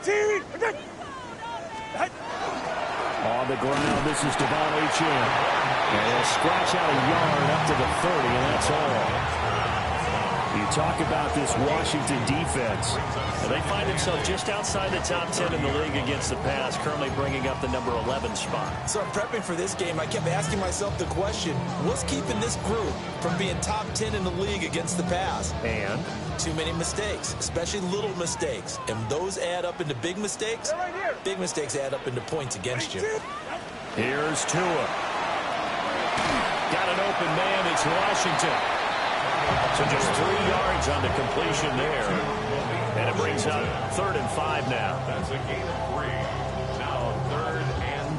On the ground, this is Devon Achane. And he'll scratch out a yard up to the 30, and that's all. You talk about this Washington defense. Well, they find themselves just outside the top 10 in the league against the pass, currently bringing up the number 11 spot. So I'm prepping for this game. I kept asking myself the question, what's keeping this group from being top 10 in the league against the pass? And? Too many mistakes, especially little mistakes. And those add up into big mistakes. Big mistakes add up into points against you. Here's Tua. Got an open man. It's Washington. So just 3 yards on the completion there. And it brings up 3rd and 5 now. That's a gain of 3. Now 3rd and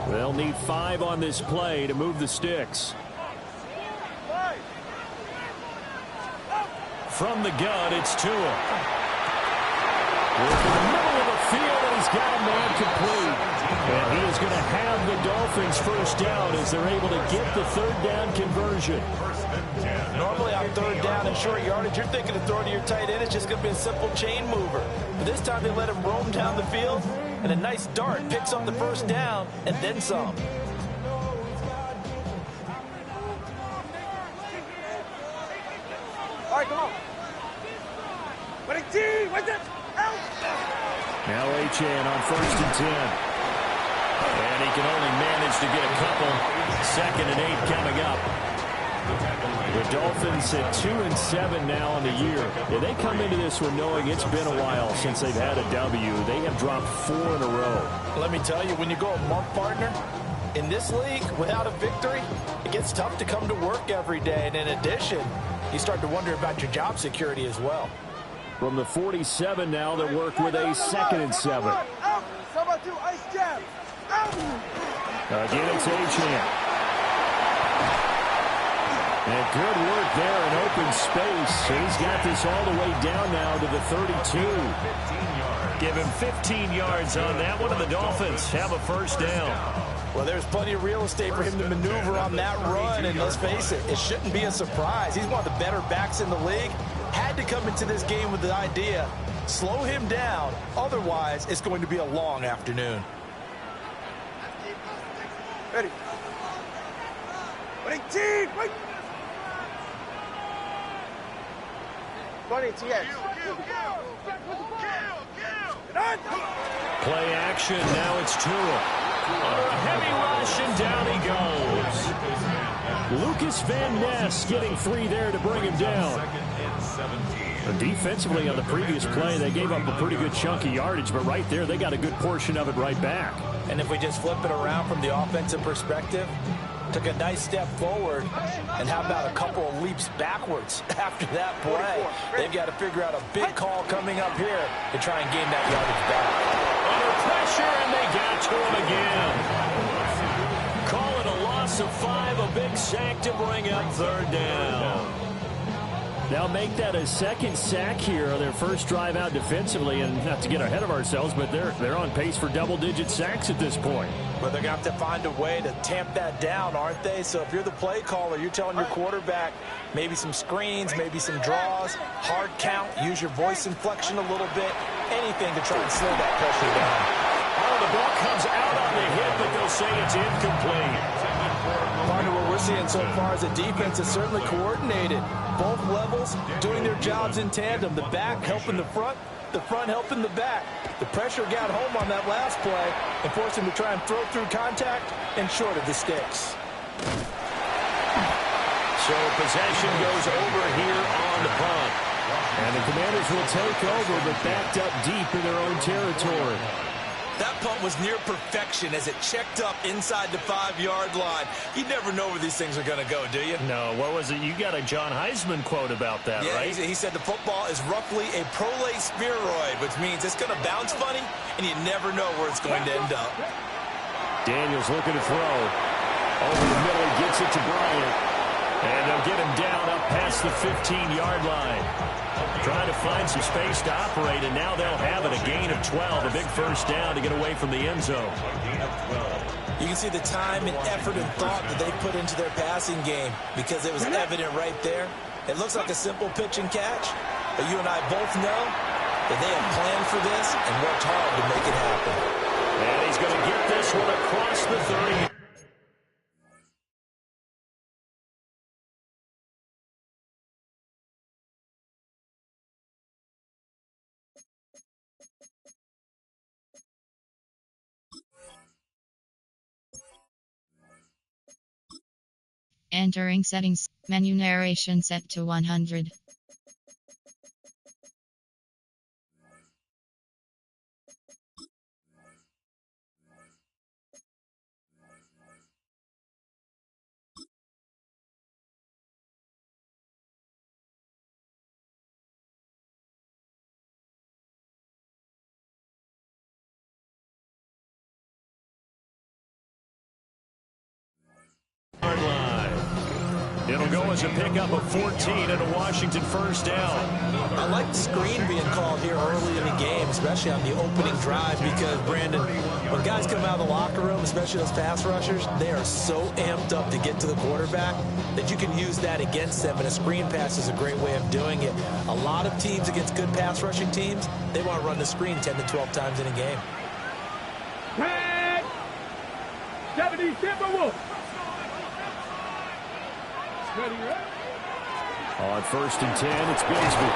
5. They'll need 5 on this play to move the sticks. From the gun, it's Tua. Working the middle of the field, and he's got a man complete. And he is going to have the Dolphins first down as they're able to get the 3rd down conversion. Normally on 3rd down and short yardage, you're thinking to throw to your tight end. It's just going to be a simple chain mover. But this time they let him roam down the field, and a nice dart picks up the first down and then some. All right, come on. Now Achane on 1st and 10. And he can only manage to get a couple. 2nd and 8 coming up. The Dolphins at 2-7 now on the year. Yeah, they come into this one knowing it's been a while since they've had a W. They have dropped 4 in a row. Let me tell you, when you go a month, partner, in this league, without a victory, it gets tough to come to work every day. And in addition, you start to wonder about your job security as well. From the 47 now, they work with a 2nd and 7. Again, it's Achane. And good work there in open space. So he's got this all the way down now to the 32. Give him 15 yards on that one, and the Dolphins have a first down. Well, there's plenty of real estate for him to maneuver on that run, and let's face it, it shouldn't be a surprise. He's one of the better backs in the league. Had to come into this game with the idea, slow him down, otherwise it's going to be a long afternoon. Ready. Running team, wait. Running TX. Play action, now it's Tua. Heavy rush, and down he goes. Lucas Van Ness getting 3 there to bring him down. Defensively on the previous play, they gave up a pretty good chunk of yardage, but right there, they got a good portion of it right back. And if we just flip it around from the offensive perspective, took a nice step forward, and how about a couple of leaps backwards after that play? They've got to figure out a big call coming up here to try and gain that yardage back. Under pressure, and they got to him again. Call it a loss of 5, a big sack to bring up 3rd down. Now make that a 2nd sack here on their first drive out defensively, and not to get ahead of ourselves, but they're on pace for double-digit sacks at this point. But they're going to have to find a way to tamp that down, aren't they? So if you're the play caller, you're telling your quarterback maybe some screens, maybe some draws, hard count, use your voice inflection a little bit, anything to try and slow that pressure down. Oh, the ball comes out on the hit, but they'll say it's incomplete. Partner, what we're seeing so far is the defense is certainly coordinated. Both levels doing their jobs in tandem. The back helping the front helping the back. The pressure got home on that last play and forced him to try and throw through contact and short of the sticks. So possession goes over here on the punt. And the Commanders will take over, but backed up deep in their own territory. That punt was near perfection as it checked up inside the 5-yard line. You never know where these things are going to go, do you? No, what was it? You got a John Heisman quote about that, right? He said the football is roughly a prolate spheroid, which means it's going to bounce funny, and you never know where it's going to end up. Daniels looking to throw. Over the middle, he gets it to Bryant. And they'll get him down up past the 15-yard line. Trying to find some space to operate, and now they'll have it. A gain of 12, a big first down to get away from the end zone. You can see the time and effort and thought that they put into their passing game because it was evident right there. It looks like a simple pitch and catch, but you and I both know that they have planned for this and worked hard to make it happen. And he's going to get this one across the 30. Entering settings, menu narration set to 100. It'll go as a pickup of 14 and a Washington first down. I like the screen being called here early in the game, especially on the opening drive, because, Brandon, when guys come out of the locker room, especially those pass rushers, they are so amped up to get to the quarterback that you can use that against them, and a screen pass is a great way of doing it. A lot of teams against good pass rushing teams, they want to run the screen 10 to 12 times in a game. 70 Timberwolves. On first and 10, it's Bigsby.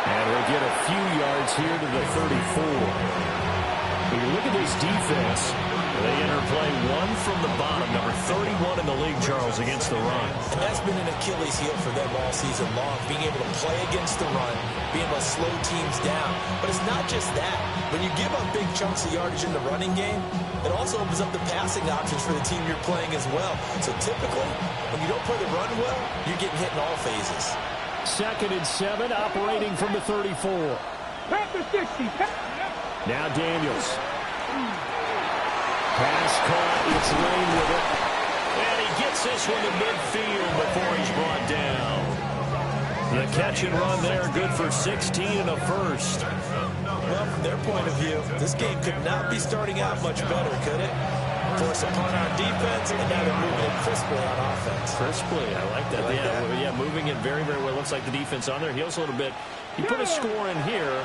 And we'll get a few yards here to the 34. When you look at this defense, they enter play one from the bottom, number 31 in the league, Charles, against the run. And that's been an Achilles heel for them all season long, being able to play against the run, being able to slow teams down. But it's not just that. When you give up big chunks of yardage in the running game, it also opens up the passing options for the team you're playing as well. So typically, when you don't play the run well, you're getting hit in all phases. 2nd and 7, operating from the 34. Now Daniels. Pass caught, it's Lane with it. And he gets this one to midfield before he's brought down. The catch and run there, good for 16 and a first. Well, from their point of view, this game could not be starting out much better, could it? Force a punt on defense, and now they're moving it crisply on offense. Crisply, I like that. Yeah, moving it very, very well. Looks like the defense on there heals a little bit. He put a score in here.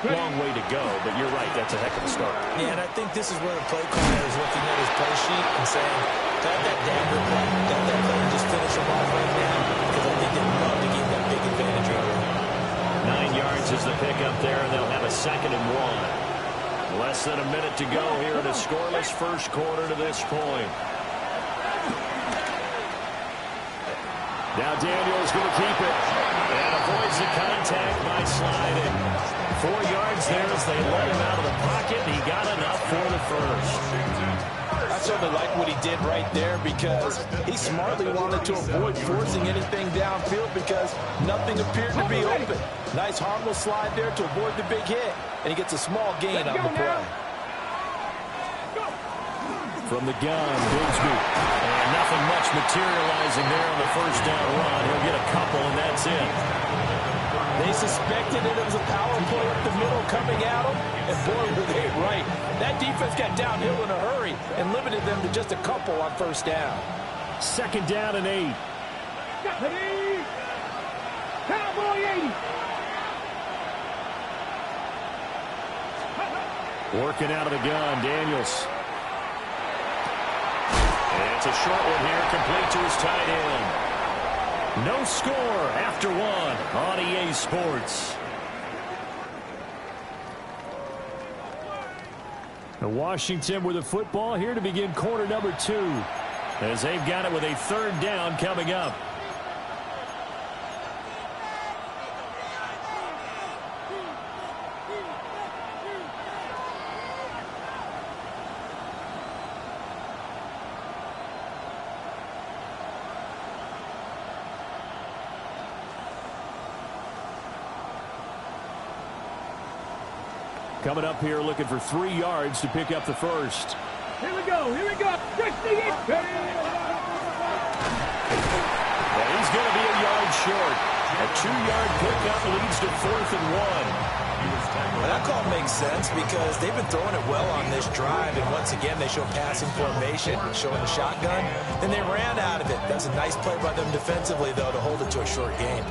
Long way to go, but you're right. That's a heck of a start. Yeah, and I think this is where the play caller is looking at his play sheet and saying, got that dagger play, got that play, and just finish him off right now, because I think they'd love to gain that big advantage early. 9 yards is the pickup there, and they'll have a 2nd and 1. Less than a minute to go here in a scoreless first quarter to this point. Now Daniels going to keep it. And avoids the contact by sliding. 4 yards there as they let him out of the pocket. He got enough for the first. I certainly like what he did right there because he smartly wanted to avoid forcing anything downfield because nothing appeared to be open. Nice harmless slide there to avoid the big hit, and he gets a small gain on the play. From the gun, Bigsby. And nothing much materializing there on the first down run. He'll get a couple, and that's it. They suspected it was a power play up the middle coming at them, and boy, were they right. That defense got downhill in a hurry and limited them to just a couple on first down. 2nd down and 8. Cowboy 80. Working out of the gun, Daniels. And it's a short one here, complete to his tight end. No score after 1 on EA Sports. Washington with the football here to begin quarter number 2. As they've got it with a 3rd down coming up. Coming up here looking for 3 yards to pick up the first. Here we go. 68. Well, he's going to be a yard short. A 2-yard pickup leads to 4th and 1. Well, that call makes sense because they've been throwing it well on this drive, and once again they show passing formation, showing the shotgun, and they ran out of it. That's a nice play by them defensively, though, to hold it to a short game.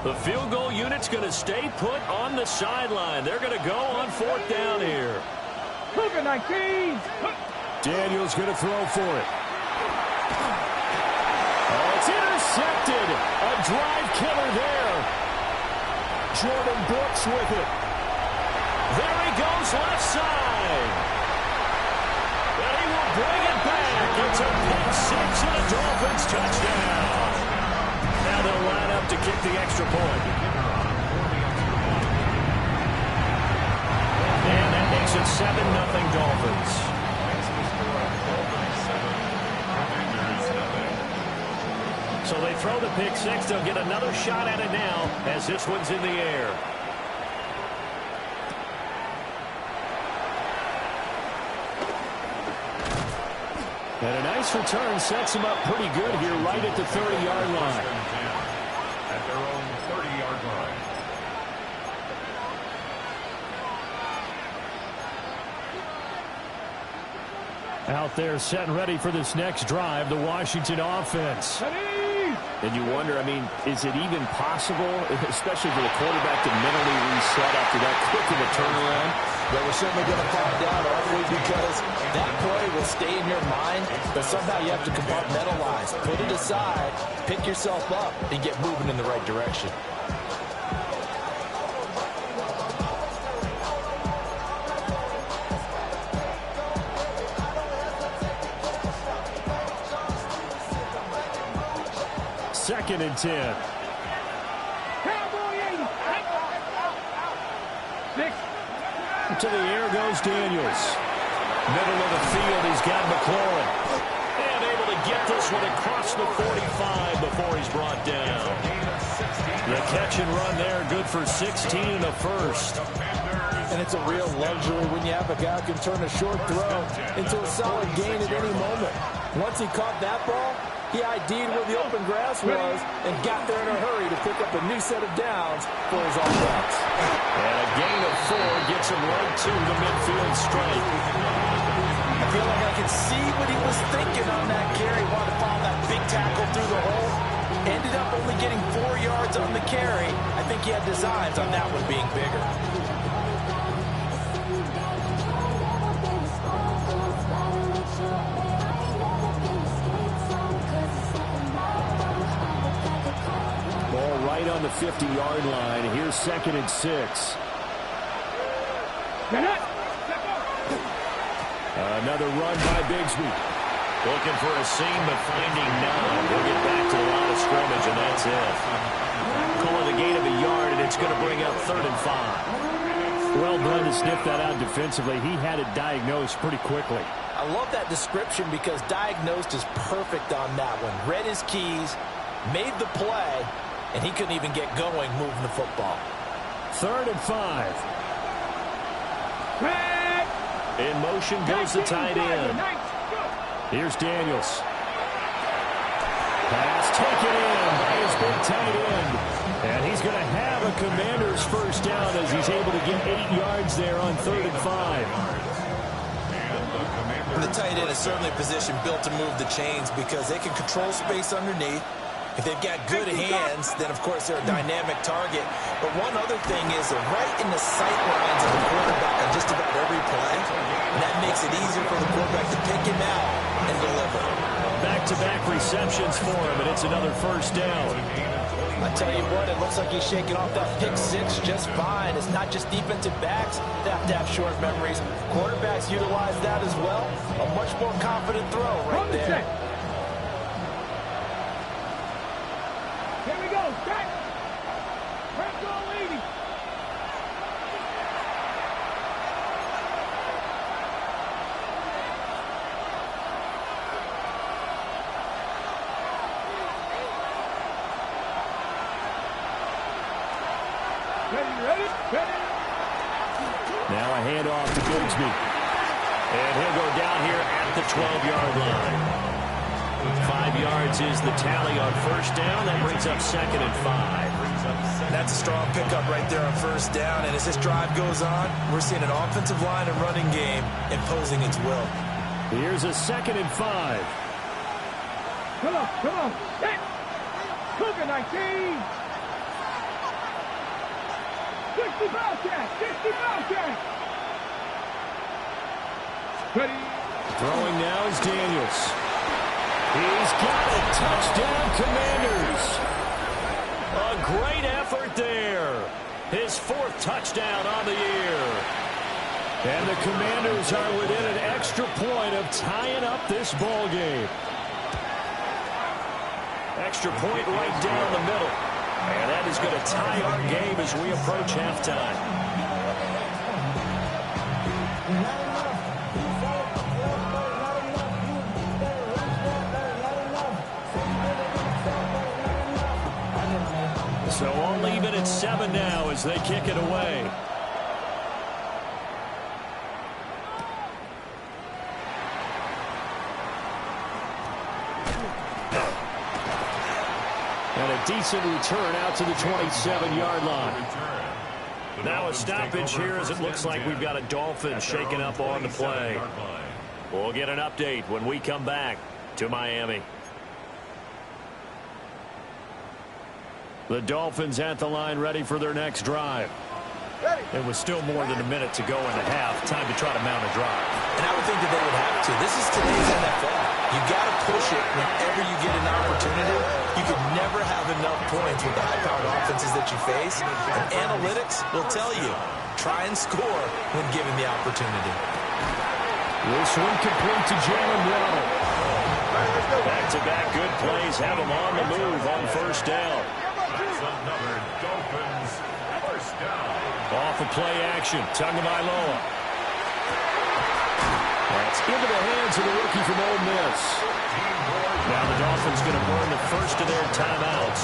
The field goal unit's going to stay put on the sideline. They're going to go on 4th down here. Cougar 19. Daniels going to throw for it. Oh, it's intercepted. A drive killer there. Jordan Brooks with it. There he goes left side. And he will bring it back. It's a pick six and a Dolphins touchdown. Now they'll line up to kick the extra point. And that makes it 7-0 Dolphins. So they throw the pick six. They'll get another shot at it now as this one's in the air. And a nice return sets him up pretty good here right at the 30-yard line. At their own 30-yard line. Out there setting ready for this next drive, the Washington offense. And you wonder, I mean, is it even possible, especially for the quarterback, to mentally reset after that quick of a turnaround? Well, we're certainly going to find out, aren't we? Because that play will stay in your mind, but somehow you have to compartmentalize. Put it aside, pick yourself up, and get moving in the right direction. Second and 10. Cowboy 80. Six. To the air goes Daniels. Middle of the field, he's got McLaurin. And able to get this one across the 45 before he's brought down. The catch and run there, good for 16 and a first. And it's a real luxury when you have a guy who can turn a short throw into a solid gain at any moment. Once he caught that ball, he ID'd where the open grass was and got there in a hurry to pick up a new set of downs for his offense. And a gain of 4 gets him right to the midfield stripe. I feel like I can see what he was thinking on that carry. Wanted to follow that big tackle through the hole. Ended up only getting 4 yards on the carry. I think he had designs on that one being bigger. Right on the 50-yard line. Here's 2nd and 6. Another run by Bigsby. Looking for a seam, but finding none. They'll get back to the line of scrimmage, and that's it. Calling the gain of a yard, and it's going to bring up 3rd and 5. Well done to sniff that out defensively. He had it diagnosed pretty quickly. I love that description because diagnosed is perfect on that one. Read his keys, made the play, and he couldn't even get going moving the football. 3rd and 5. In motion goes the tight end. Here's Daniels. Pass taken in by his big tight end. And he's going to have a Commander's first down as he's able to get 8 yards there on 3rd and 5. And the tight end is certainly a position built to move the chains because they can control space underneath. If they've got good hands, then, of course, they're a dynamic target. But one other thing is they're right in the sight lines of the quarterback on just about every play. And that makes it easier for the quarterback to pick him out and deliver. Back-to-back receptions for him, and it's another first down. I tell you what, it looks like he's shaking off that pick six just fine. It's not just defensive backs that have to have short memories. Quarterbacks utilize that as well. A much more confident throw right there. Here we go. Strike. Press on 80. Ready? Now a handoff to Bigsby. And he'll go down here at the 12-yard line. 5 yards is the tally on first down. That brings up 2nd and 5. That's a strong pickup right there on first down. And as this drive goes on, we're seeing an offensive line and running game imposing its will. Here's a 2nd and 5. Come on. Set. Cougar 19. 60 Bobcat. Ready. Throwing now is Daniels. He's got it. Touchdown, Commanders. A great effort there. His 4th touchdown on the year. And the Commanders are within an extra point of tying up this ball game. Extra point right down the middle. And that is going to tie our game as we approach halftime. So only even at 7 now as they kick it away. And a decent return out to the 27-yard line. Now a stoppage here as it looks like we've got a Dolphin shaking up on the play. We'll get an update when we come back to Miami. The Dolphins at the line, ready for their next drive. It was still more than a minute to go in the half. Time to try to mount a drive. And I would think that they would have to. This is today's NFL. You got to push it whenever you get an opportunity. You could never have enough points with the high-powered offenses that you face. And analytics will tell you, try and score when given the opportunity. This one complete to Jalen Waddle. Back-to-back good plays have him on the move on first down. Another Dolphins first down. Off of play action, Tagovailoa. That's into the hands of the rookie from Ole Miss. Now the Dolphins going to burn the first of their timeouts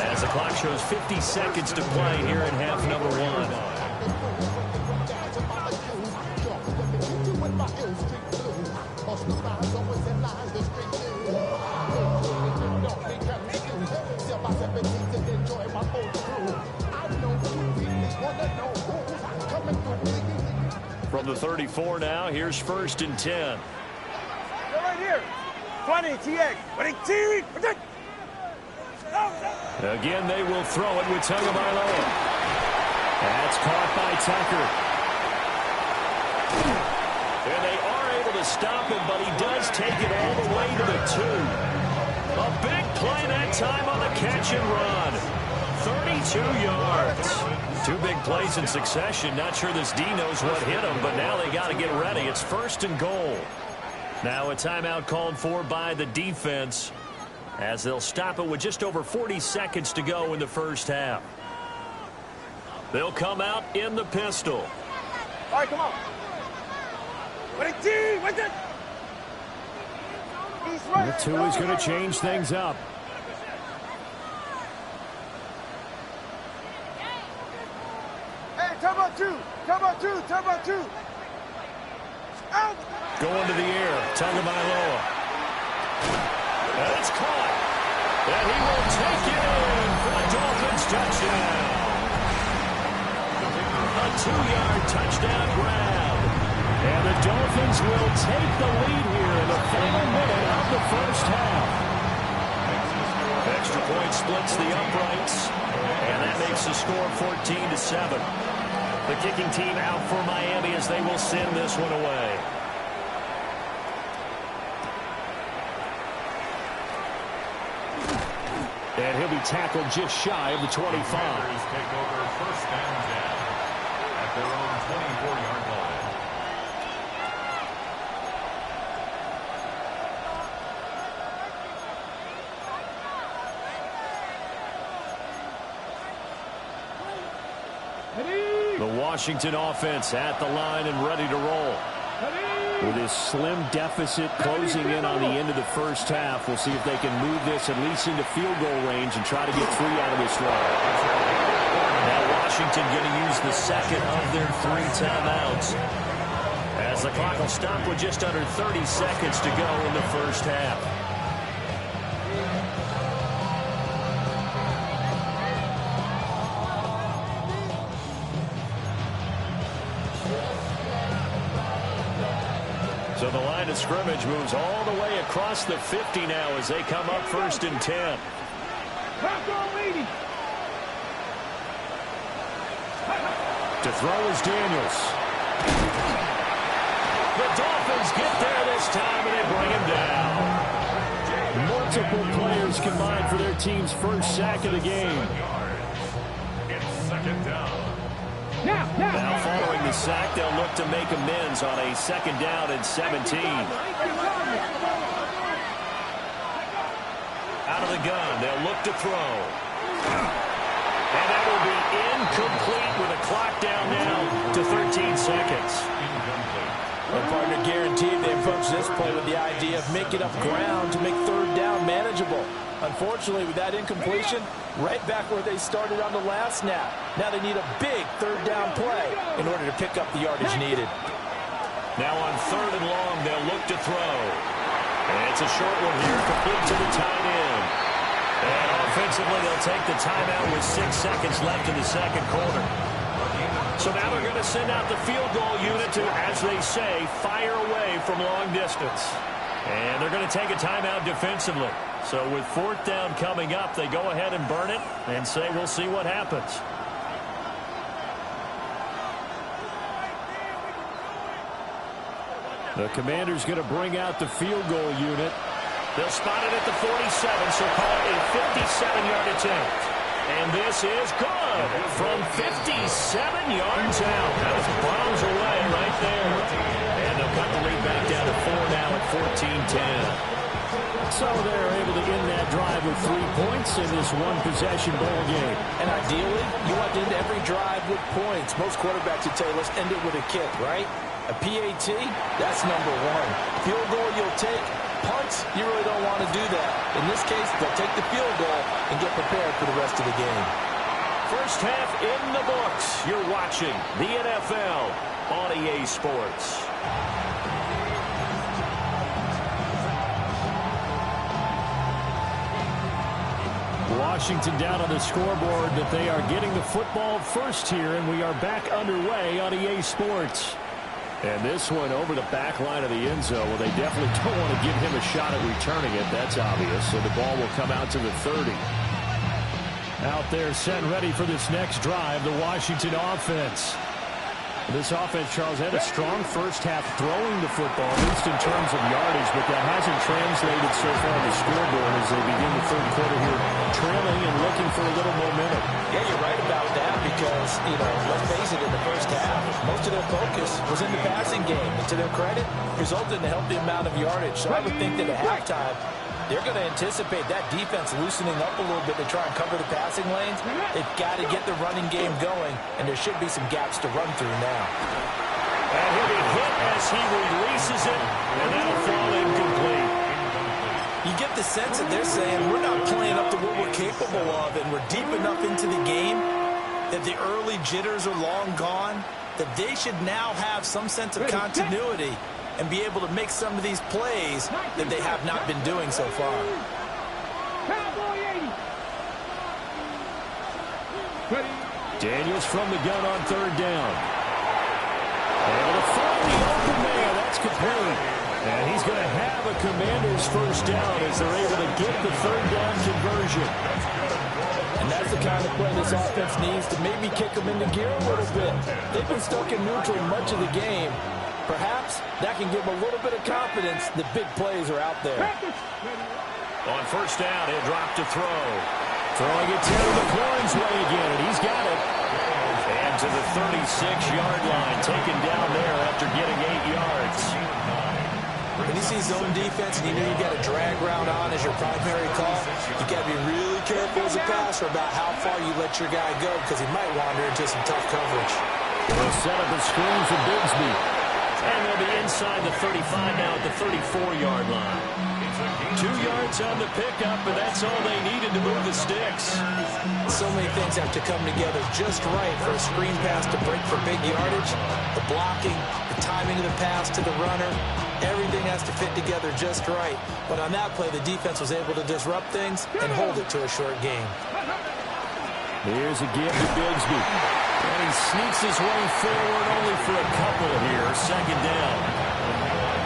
as the clock shows 50 seconds to play here in half number 1. From the 34 now, here's 1st and 10. Go right here. 20, TX. 20, Again, they will throw it with Tagovailoa. That's caught by Tucker. And they are able to stop him, but he does take it all the way to the 2. A big play that time on the catch and run. 32 yards. 2 big plays in succession. Not sure this D knows what hit him, but now they got to get ready. It's 1st and goal. Now a timeout called for by the defense as they'll stop it with just over 40 seconds to go in the first half. They'll come out in the pistol. All right, come on. What's it? The 2 is going to change things up. Hey, turbo 2. Out. Going to the air, Tagovailoa. And it's caught. And he will take it in for a Dolphins touchdown. A 2-yard touchdown grab. And the Dolphins will take the lead here in the final minute of the first half. Extra point splits the uprights. And that makes the score 14-7. The kicking team out for Miami as they will send this one away. And he'll be tackled just shy of the 25. Take over 1st and 10 at their own 24-yard line. The Washington offense at the line and ready to roll. With this slim deficit closing in on the end of the first half, we'll see if they can move this at least into field goal range and try to get 3 out of this drive. Now Washington going to use the second of their 3 timeouts As the clock will stop with just under 30 seconds to go in the first half. So the line of scrimmage moves all the way across the 50 now as they come up 1st and 10. To throw is Daniels. The Dolphins get there this time, and they bring him down. Multiple players combined for their team's first sack of the game. It's 2nd down. Now following the sack, they'll look to make amends on a 2nd down and 17. Out of the gun, they'll look to throw. And that will be incomplete with a clock down now to 13 seconds. Well, partner, guaranteed they approach this play with the idea of making up ground to make 3rd down manageable. Unfortunately, with that incompletion, right back where they started on the last snap. Now they need a big 3rd down play in order to pick up the yardage needed. Now on 3rd and long, they'll look to throw. And it's a short one here, complete to the tight end. And offensively, they'll take the timeout with 6 seconds left in the 2nd quarter. So now they're going to send out the field goal unit to, as they say, fire away from long distance. And they're going to take a timeout defensively. So with 4th down coming up, they go ahead and burn it and say we'll see what happens. The Commanders going to bring out the field goal unit. They'll spot it at the 47, so call it a 57-yard attempt. And this is good from 57 yards out. That was bombs away right there. And they'll cut the lead back down to 4 now at 14-10. So they're able to end that drive with 3 points in this one-possession ball game. And ideally, you want to end every drive with points. Most quarterbacks would tell you, let's end it with a kick, right? A PAT, that's number 1. Field goal you'll take. Punts, you really don't want to do that. In this case, they'll take the field goal and get prepared for the rest of the game. First half in the books. You're watching the NFL on EA Sports. Washington down on the scoreboard that they are getting the football first here, and we are back underway on EA Sports. And this one over the back line of the end zone. Well, they definitely don't want to give him a shot at returning it. That's obvious. So the ball will come out to the 30. Out there set and ready for this next drive, the Washington offense. This offense, Charles, had a strong first half throwing the football, at least in terms of yardage, but that hasn't translated so far on the scoreboard as they begin the 3rd quarter here, trailing and looking for a little momentum. Yeah, you're right about that because, let's face it, in the first half, most of their focus was in the passing game. And to their credit, resulted in a healthy amount of yardage. So I would think that at halftime, they're going to anticipate that defense loosening up a little bit to try and cover the passing lanes. They've got to get the running game going, and there should be some gaps to run through now. And he'll be hit as he releases it, and that'll fall incomplete. You get the sense that they're saying we're not playing up to what we're capable of, and we're deep enough into the game that the early jitters are long gone, that they should now have some sense of continuity and be able to make some of these plays that they have not been doing so far. Daniels from the gun on 3rd down. Able to find the open man. That's complete. And he's going to have a Commander's first down as they're able to get the 3rd down conversion. And that's the kind of play this offense needs to maybe kick them into gear a little bit. They've been stuck in neutral much of the game. Perhaps that can give them a little bit of confidence that big plays are out there. On 1st down, he'll drop to throw. Throwing it to McLaurin's way again, and he's got it. And to the 36-yard line, taken down there after getting 8 yards. When you see zone defense and you know you've got a drag route on as your primary call, you got to be really careful as a passer about how far you let your guy go because he might wander into some tough coverage. They'll set up a screen for Bigsby. And they'll be inside the 35 now at the 34-yard line. 2 yards on the pickup, but that's all they needed to move the sticks. So many things have to come together just right for a screen pass to break for big yardage. The blocking, the timing of the pass to the runner, everything has to fit together just right. But on that play, the defense was able to disrupt things and hold it to a short game. Here's a give to Bigsby. And he sneaks his way forward only for a couple here. Second down.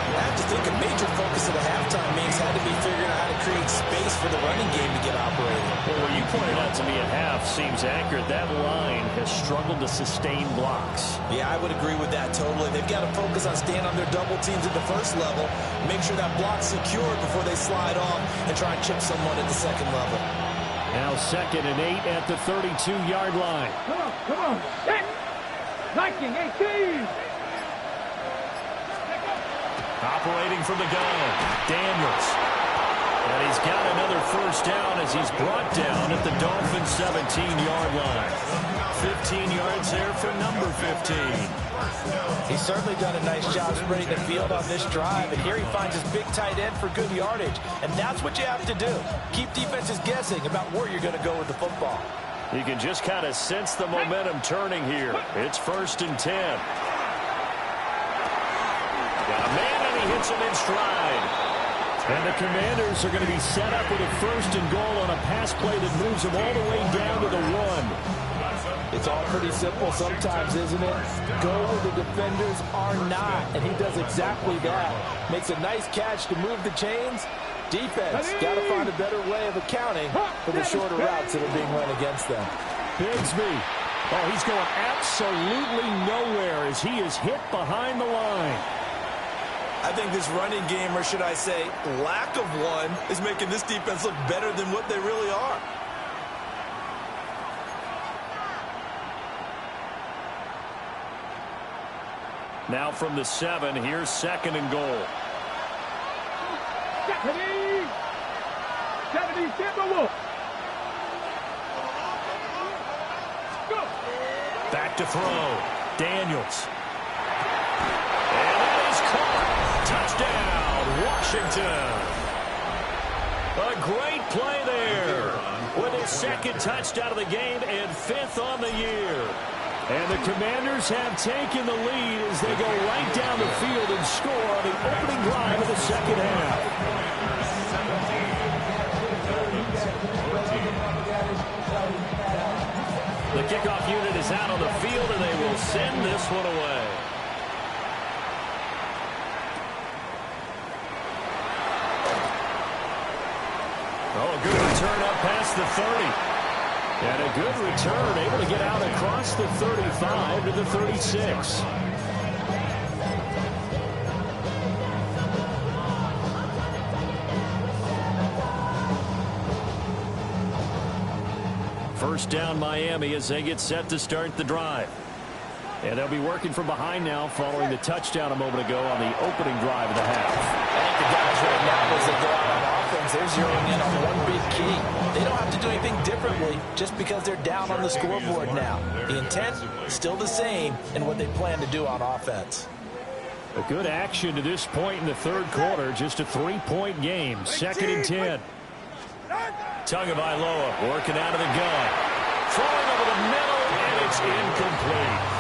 I have to think a major focus of the halftime meetings had to be figuring out how to create space for the running game to get operating. Well, what you pointed out to me at half seems accurate. That line has struggled to sustain blocks. Yeah, I would agree with that totally. They've got to focus on staying on their double teams at the first level, make sure that block's secured before they slide off and try and chip someone at the second level. Now 2nd and 8 at the 32-yard line. Come on. 19, 18. Operating from the gun, Daniels. And he's got another first down as he's brought down at the Dolphins' 17-yard line. 15 yards there for number 15. He's certainly done a nice job spreading the field on this drive, and here he finds his big tight end for good yardage. And that's what you have to do. Keep defenses guessing about where you're going to go with the football. You can just kind of sense the momentum turning here. It's 1st and 10. Got a man, and he hits him in stride. And the Commanders are going to be set up with a 1st and goal on a pass play that moves them all the way down to the 1. It's all pretty simple sometimes, isn't it? Go where the defenders are not, and he does exactly that. Makes a nice catch to move the chains. Defense got to find a better way of accounting for the shorter routes that are being run against them. Bigsby. Oh, he's going absolutely nowhere as he is hit behind the line. I think this running game, or should I say lack of one, is making this defense look better than what they really are. Now from the 7, here's 2nd and goal. 70, go. Back to throw. Daniels. And that is caught. Touchdown, Washington. A great play there. With his 2nd touchdown of the game and 5th on the year. And the Commanders have taken the lead as they go right down the field and score on the opening drive of the second half. The kickoff unit is out on the field, and they will send this one away. Oh, a good return up past the 30. And a good return, able to get out across the 35 to the 36. First down Miami as they get set to start the drive. And they'll be working from behind now following the touchdown a moment ago on the opening drive of the half. I think the guys right now, as they go out on offense, they're zeroing in on one big key. They don't have to do anything differently just because they're down on the scoreboard now. The intent is still the same in what they plan to do on offense. A good action to this point in the 3rd quarter. Just a 3-point game. 2nd and 10. Tagovailoa working out of the gun. Throwing over the middle, and it's incomplete.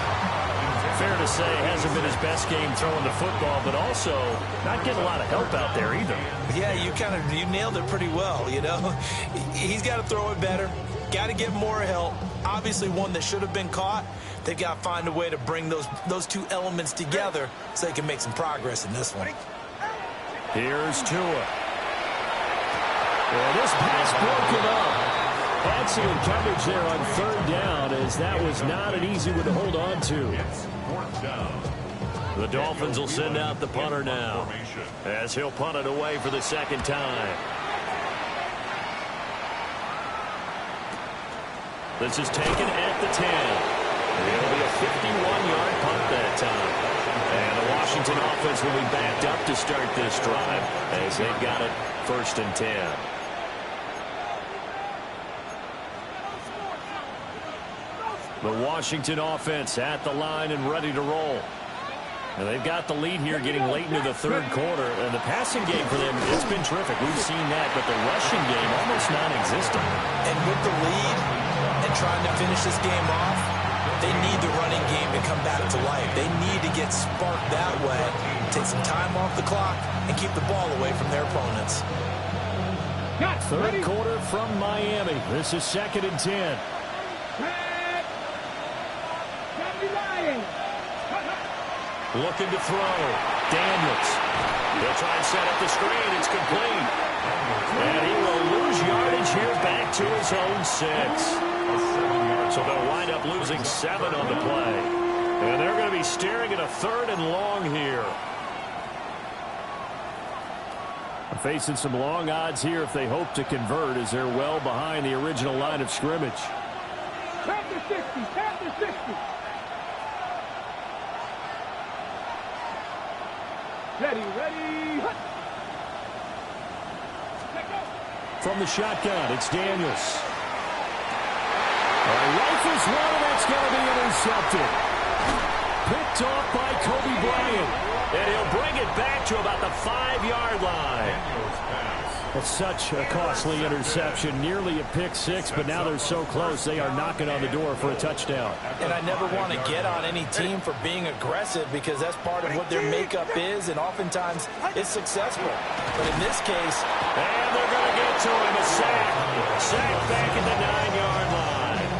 Fair to say, hasn't been his best game throwing the football, but also not getting a lot of help out there either. Yeah, you nailed it pretty well, you know. He's got to throw it better, got to get more help. Obviously one that should have been caught. They've got to find a way to bring those two elements together so they can make some progress in this one. Here's Tua. Well, this pass broken up. Excellent coverage there on 3rd down, as that was not an easy one to hold on to. The Dolphins will send out the punter now, as he'll punt it away for the 2nd time. This is taken at the 10. It'll be a 51-yard punt that time. And the Washington offense will be backed up to start this drive, as they've got it 1st and 10. The Washington offense at the line and ready to roll. And they've got the lead here getting late into the third quarter. And the passing game for them, it's been terrific. We've seen that, but the rushing game almost non-existent. And with the lead and trying to finish this game off, they need the running game to come back to life. They need to get sparked that way, take some time off the clock, and keep the ball away from their opponents. Third quarter from Miami. This is 2nd and 10. Looking to throw. Daniels. They'll try and set up the screen. It's complete. And he will lose yardage here back to his own 6. So they'll wind up losing 7 on the play. And they're going to be staring at a 3rd and long here. Facing some long odds here if they hope to convert, as they're well behind the original line of scrimmage. Tap the 60, tap the 60. Ready. From the shotgun, it's Daniels. Rifles one, and that's going to be intercepted. Picked off by Kobe Bryant. And he'll bring it back to about the 5-yard line. That's such a costly interception. Nearly a pick 6, but now they're so close they are knocking on the door for a touchdown. And I never want to get on any team for being aggressive because that's part of what their makeup is, and oftentimes it's successful. But in this case... And they're going to get to him. A sack. Sack back at the 9-yard line.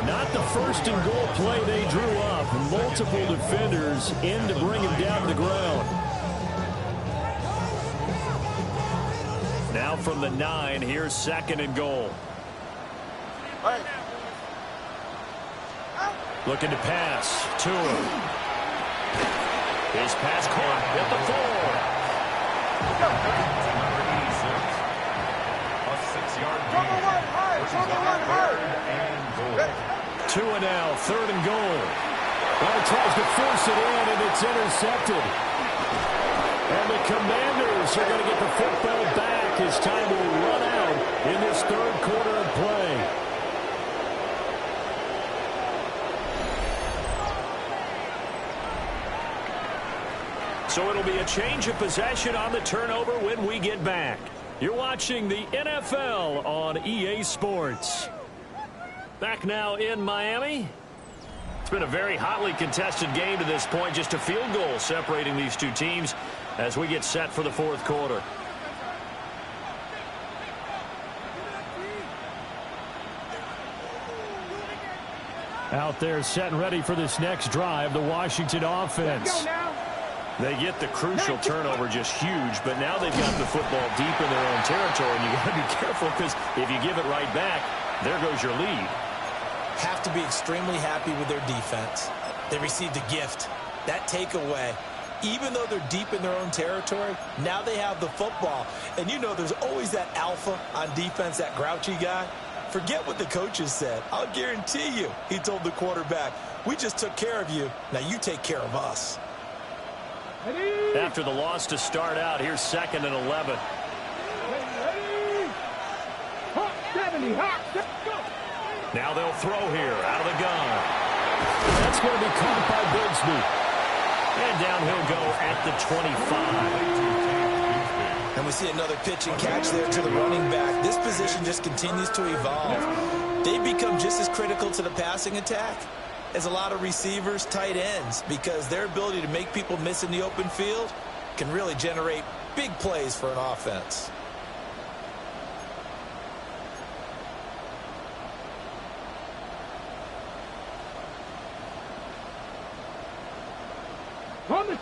Not the first and goal play they drew up. Multiple defenders in to bring him down to the ground. Now from the 9, here's 2nd and goal. Looking to pass. To him. His pass caught at the 4. 2 and now, 3rd and goal. Well, tries to force it in, and it's intercepted. And the Commanders are going to get the football back as time will run out in this 3rd quarter of play. So it'll be a change of possession on the turnover when we get back. You're watching the NFL on EA Sports. Back now in Miami. It's been a very hotly contested game to this point. Just a field goal separating these two teams as we get set for the 4th quarter. Out there set and ready for this next drive, the Washington offense. They get the crucial turnover just huge, but now they've got the football deep in their own territory, and you got to be careful because if you give it right back, there goes your lead. Have to be extremely happy with their defense. They received a gift. That takeaway, even though they're deep in their own territory, now they have the football. And you know there's always that alpha on defense, that grouchy guy. Forget what the coaches said. I'll guarantee you, he told the quarterback, we just took care of you. Now you take care of us. After the loss to start out, here's 2nd and 11. Now they'll throw here out of the gun. That's going to be caught by Bigsby. And down he'll go at the 25. And we see another pitch and catch there to the running back. This position just continues to evolve. They become just as critical to the passing attack as a lot of receivers, tight ends, because their ability to make people miss in the open field can really generate big plays for an offense.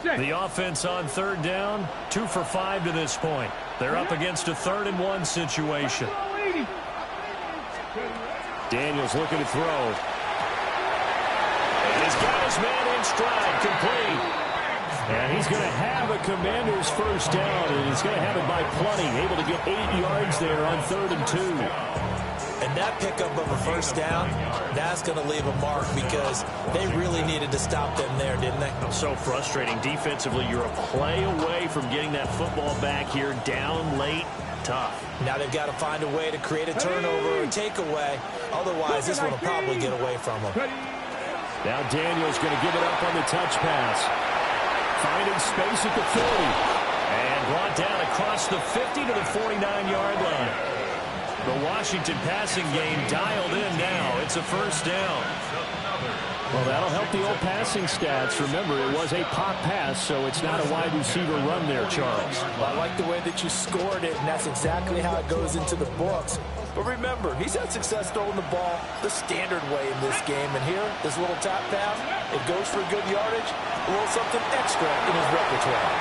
The offense on 3rd down, 2 for 5 to this point. They're up against a 3rd and 1 situation. Daniels looking to throw. And he's got his man in stride, complete. And he's going to have a Commander's first down, and he's going to have it by plenty, able to get 8 yards there on 3rd and 2. And that pickup of a first down, that's going to leave a mark because they really needed to stop them there, didn't they? So frustrating. Defensively, you're a play away from getting that football back here, down late, tough. Now they've got to find a way to create a turnover or a takeaway. Otherwise, this one will probably get away from them. Now Daniels going to give it up on the touch pass. Finding space at the 30. And brought down across the 50 to the 49-yard line. The Washington passing game dialed in now. It's a first down. Well, that'll help the old passing stats. Remember, it was a pop pass, so it's not a wide receiver run there, Charles. I like the way that you scored it, and that's exactly how it goes into the books. But remember, he's had success throwing the ball the standard way in this game. And here, this little tap pass, it goes for good yardage, a little something extra in his repertoire.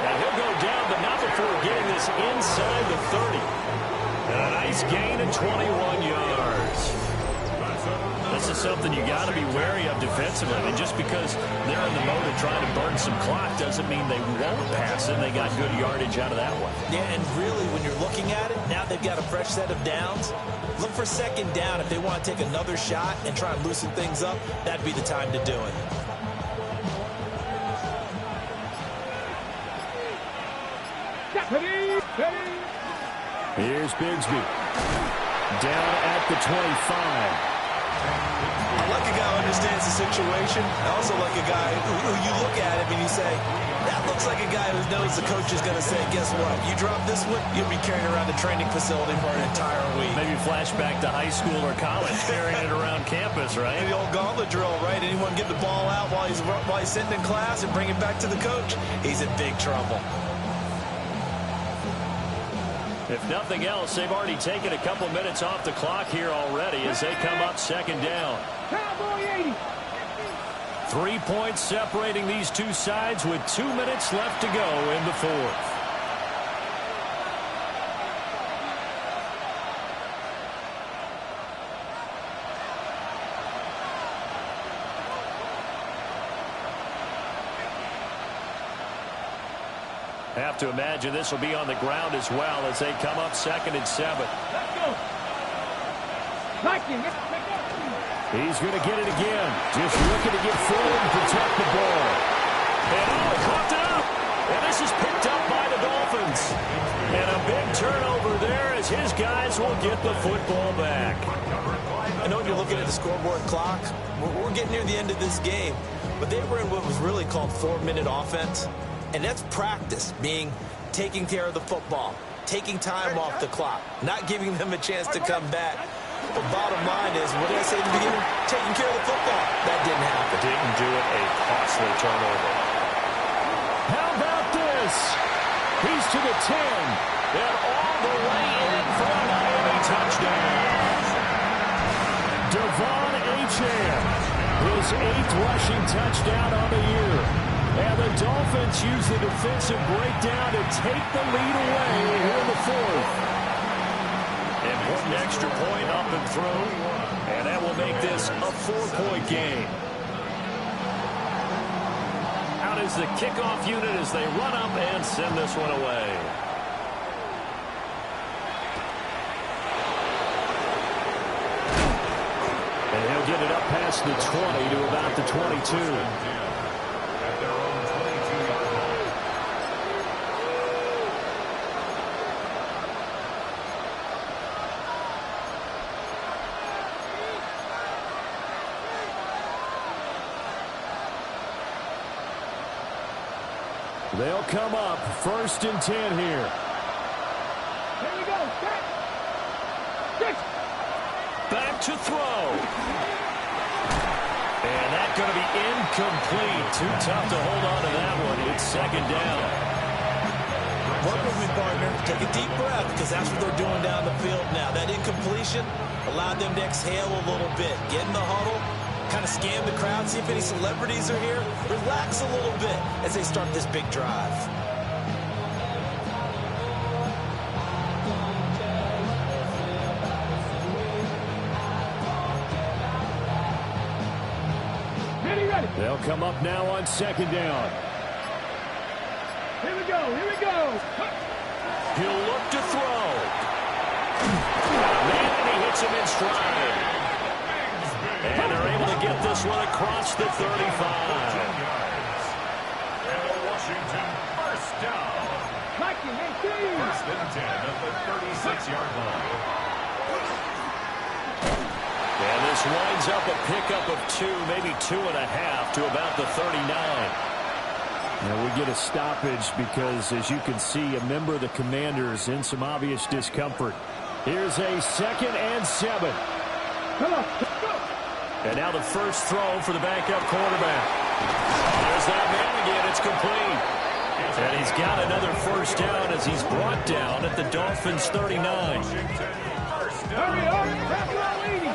And he'll go down, but not before getting this inside the 30. And a nice gain of 21 yards. This is something you got to be wary of defensively. I mean, just because they're in the mode of trying to burn some clock doesn't mean they won't pass, and they got good yardage out of that one. Yeah, and really, when you're looking at it, now they've got a fresh set of downs. Look for second down. If they want to take another shot and try and loosen things up, that'd be the time to do it. Here's Bigsby. Down at the 25. I like a guy who understands the situation. I also like a guy who you look at him and you say, that looks like a guy who knows the coach is going to say, guess what? You drop this one, you'll be carrying around the training facility for an entire week. Maybe flashback to high school or college, carrying it around campus, right? The old gauntlet drill, right? Anyone get the ball out while he's sitting in class and bring it back to the coach, he's in big trouble. If nothing else, they've already taken a couple minutes off the clock here already as they come up second down. 3 points separating these two sides with 2 minutes left to go in the fourth. Have to imagine this will be on the ground as well as they come up second and 7. Let's go. He's going to get it again. Just looking to get forward and protect the ball. And coughed it up. And this is picked up by the Dolphins. And a big turnover there as his guys will get the football back. I know when you're looking at the scoreboard clock, we're getting near the end of this game. But they were in what was really called 4-minute offense. And that's practice, being taking care of the football, taking time off the clock, not giving them a chance to come back. But bottom line is, what did I say at the beginning? Taking care of the football. That didn't happen. Didn't do it, a costly turnover. How about this? He's to the 10. And all the way in for a Miami touchdown. Devon Achane, his 8th rushing touchdown on the year. And the Dolphins use the defensive breakdown to take the lead away here in the fourth. Important extra point up and through. And that will make this a 4-point game. Out is the kickoff unit as they run up and send this one away. And he'll get it up past the 20 to about the 22. They'll come up 1st and 10 here. Here we go. Back to throw. And that's going to be incomplete. Too tough to hold on to that one. It's second down. Work with me, partner. Take a deep breath, because that's what they're doing down the field now. That incompletion allowed them to exhale a little bit. Get in the huddle. Kind of scan the crowd, see if any celebrities are here. Relax a little bit as they start this big drive. Ready. They'll come up now on second down. Here we go. He'll look to throw. And he hits him in stride. And they're able to get this one across the 35. And the Washington first down. First and 10 at the 36-yard line. And this winds up a pickup of 2, maybe 2.5 to about the 39. Now we get a stoppage because, as you can see, a member of the Commanders in some obvious discomfort. Here's a 2nd and 7. And now the first throw for the backup quarterback. There's that man again. It's complete. And he's got another first down as he's brought down at the Dolphins' 39. Hurry up. That's all 80. 19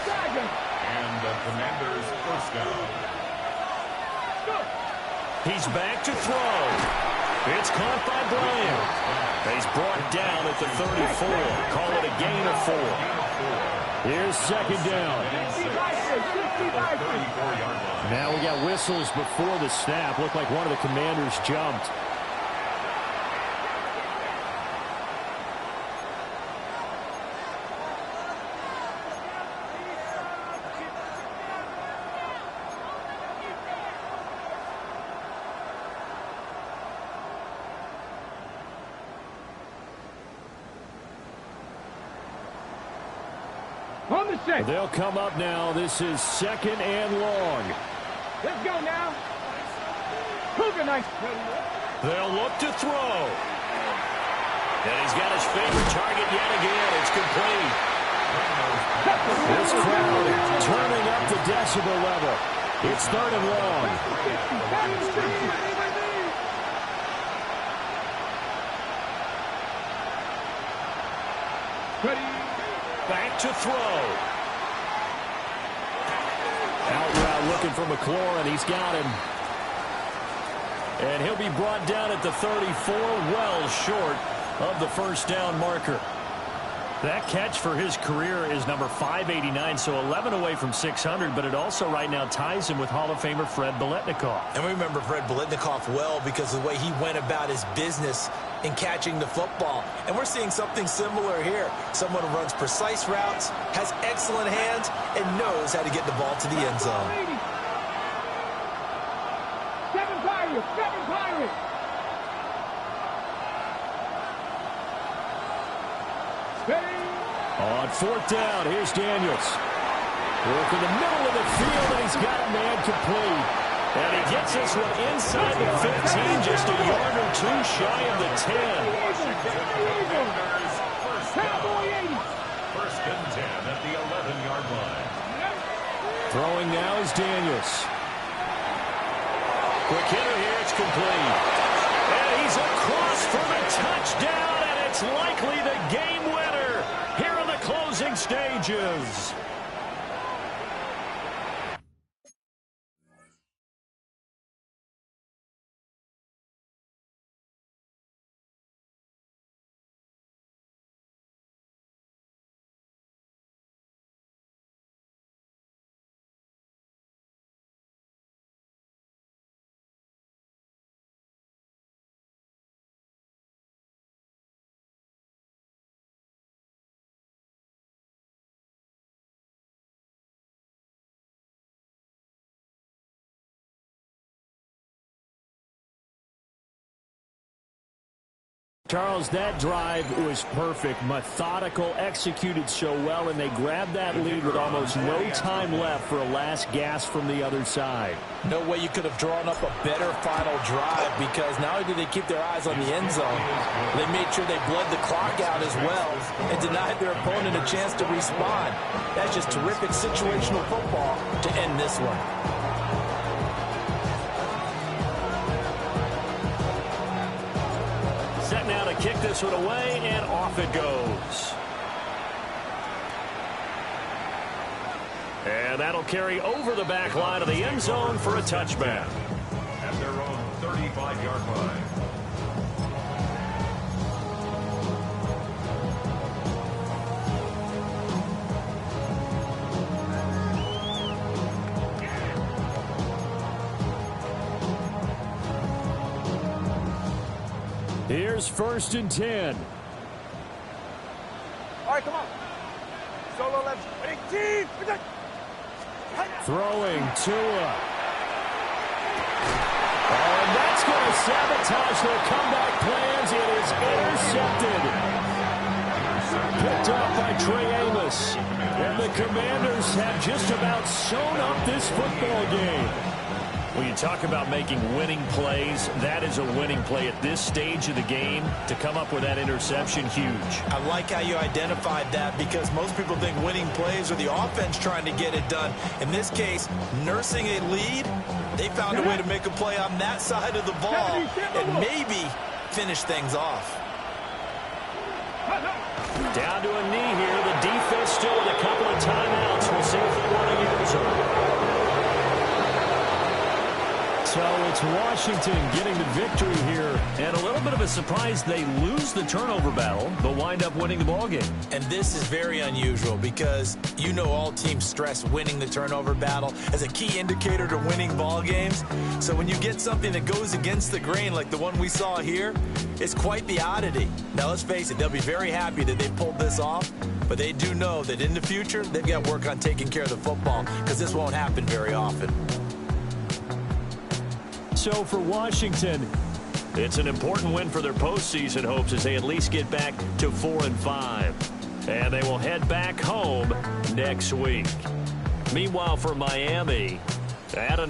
seconds. And the Commanders' first down. He's back to throw. It's caught by Bryant. He's brought down at the 34. Call it a gain of 4. Here's 2nd down. Now we got whistles before the snap. Looked like one of the Commanders jumped. On the set. They'll come up now. This is 2nd and long. Let's go now. Cougar nice. They'll look to throw. And he's got his favorite target yet again. It's complete. This crowd turning up the decibel level. It's 3rd and long. Back to throw. Out route looking for McLaurin. He's got him. And he'll be brought down at the 34, well short of the first down marker. That catch for his career is number 589, so 11 away from 600, but it also right now ties him with Hall of Famer Fred Biletnikoff. And we remember Fred Biletnikoff well because of the way he went about his business in catching the football. And we're seeing something similar here. Someone who runs precise routes, has excellent hands, and knows how to get the ball to the end zone. 7 Pirates. 7 Pirates. On 4th down, here's Daniels. Work in the middle of the field, and he's got a man complete. And he gets this one inside the 15, just a yard or 2 shy of the 10. First and 10 at the 11-yard line. Throwing now is Daniels. Quick hitter here, it's complete. And he's across for the touchdown, and it's likely the game winner here in the closing stages. Charles, that drive was perfect, methodical, executed so well, and they grabbed that lead with almost no time left for a last gasp from the other side. No way you could have drawn up a better final drive because not only did they keep their eyes on the end zone, they made sure they bled the clock out as well and denied their opponent a chance to respond. That's just terrific situational football to end this one. Set now to kick this one away, and off it goes. And that'll carry over the back line of the end zone for a touchback. At their own 35-yard line. Here's 1st and 10. All right, come on. Solo left. 18. Throwing Tua. Oh, and that's going to sabotage their comeback plans. It is intercepted. picked up by Trey Amos. And the Commanders have just about sewn up this football game. When you talk about making winning plays, that is a winning play at this stage of the game. To come up with that interception, huge. I like how you identified that, because most people think winning plays are the offense trying to get it done. In this case, nursing a lead, they found a way to make a play on that side of the ball and maybe finish things off. Down to a knee here. The defense still with a couple of timeouts. We'll see if they want to use them. So it's Washington getting the victory here. And a little bit of a surprise, they lose the turnover battle, but wind up winning the ballgame. And this is very unusual, because you know all teams stress winning the turnover battle as a key indicator to winning ball games. So when you get something that goes against the grain like the one we saw here, it's quite the oddity. Now let's face it, they'll be very happy that they pulled this off, but they do know that in the future they've got to work on taking care of the football, because this won't happen very often. So for Washington, it's an important win for their postseason hopes as they at least get back to 4-5. And they will head back home next week. Meanwhile, for Miami, Adam